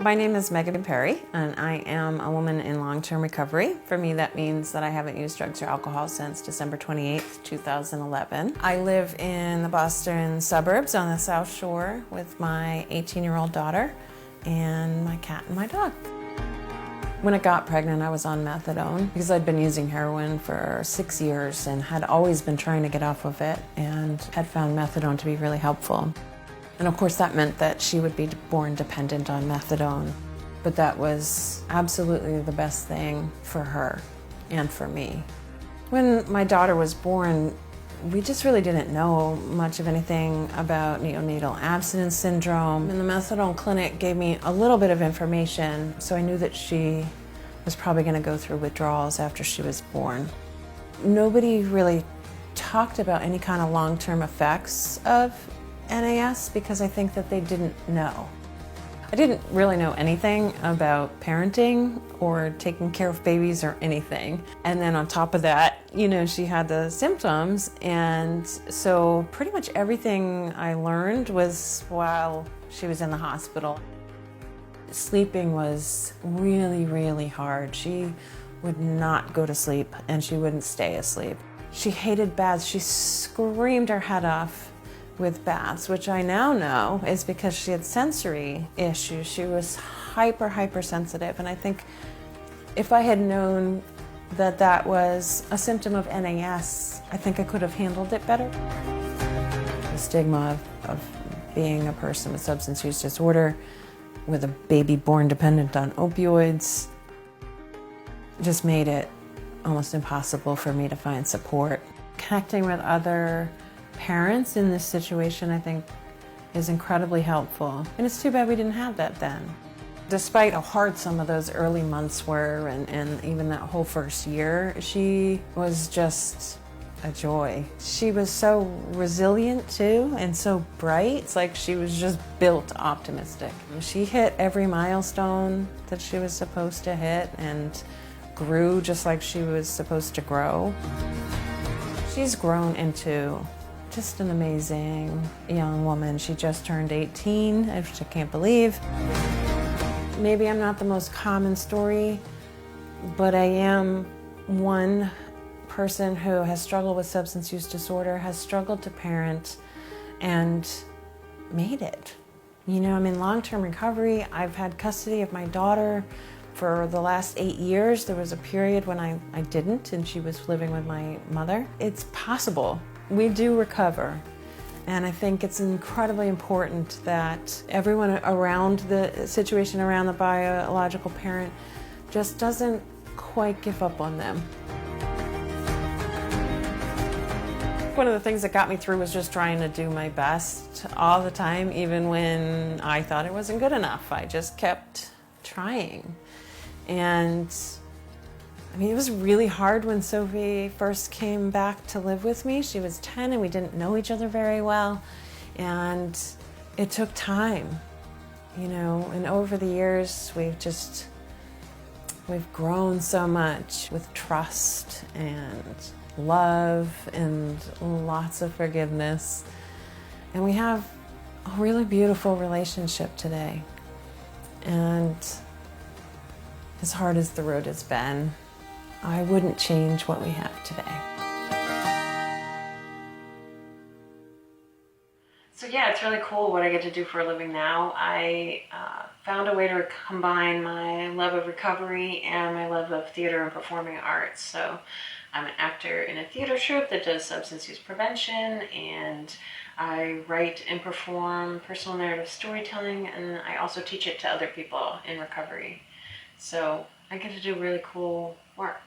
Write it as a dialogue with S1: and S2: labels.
S1: My name is Meghann Perry, and I am a woman in long-term recovery. For me, that means that I haven't used drugs or alcohol since December 28th, 2011. I live in the Boston suburbs on the South Shore with my 18-year-old daughter and my cat and my dog. When I got pregnant, I was on methadone because I'd been using heroin for 6 years and had always been trying to get off of it and had found methadone to be really helpful. And of course that meant that she would be born dependent on methadone. But that was absolutely the best thing for her and for me. When my daughter was born, we just really didn't know much of anything about neonatal abstinence syndrome. And the methadone clinic gave me a little bit of information, so I knew that she was probably going to go through withdrawals after she was born. Nobody really talked about any kind of long-term effects of NAS because I think that they didn't know. I didn't really know anything about parenting or taking care of babies or anything. And then on top of that, she had the symptoms, and so pretty much everything I learned was while she was in the hospital. Sleeping was really, really hard. She would not go to sleep and she wouldn't stay asleep. She hated baths. She screamed her head off with baths, which I now know is because she had sensory issues. She was hypersensitive, and I think if I had known that that was a symptom of NAS, I think I could have handled it better. The stigma of being a person with substance use disorder with a baby born dependent on opioids just made it almost impossible for me to find support. Connecting with other parents in this situation, I think, is incredibly helpful. And it's too bad we didn't have that then. Despite how hard some of those early months were and even that whole first year, she was just a joy. She was so resilient too and so bright. It's like she was just built optimistic. She hit every milestone that she was supposed to hit and grew just like she was supposed to grow. She's grown into just an amazing young woman. She just turned 18, which I can't believe. Maybe I'm not the most common story, but I am one person who has struggled with substance use disorder, has struggled to parent, and made it. I'm in long-term recovery. I've had custody of my daughter for the last 8 years. There was a period when I didn't, and she was living with my mother. It's possible. We do recover, and I think it's incredibly important that everyone around the situation around the biological parent just doesn't quite give up on them. One of the things that got me through was just trying to do my best all the time, even when I thought it wasn't good enough. I just kept trying. And it was really hard when Sophie first came back to live with me. She was 10 and we didn't know each other very well. And it took time, and over the years we've grown so much with trust and love and lots of forgiveness. And we have a really beautiful relationship today. And as hard as the road has been, I wouldn't change what we have today. So yeah, it's really cool what I get to do for a living now. I found a way to combine my love of recovery and my love of theater and performing arts. So I'm an actor in a theater troupe that does substance use prevention, and I write and perform personal narrative storytelling, and I also teach it to other people in recovery. So I get to do really cool work.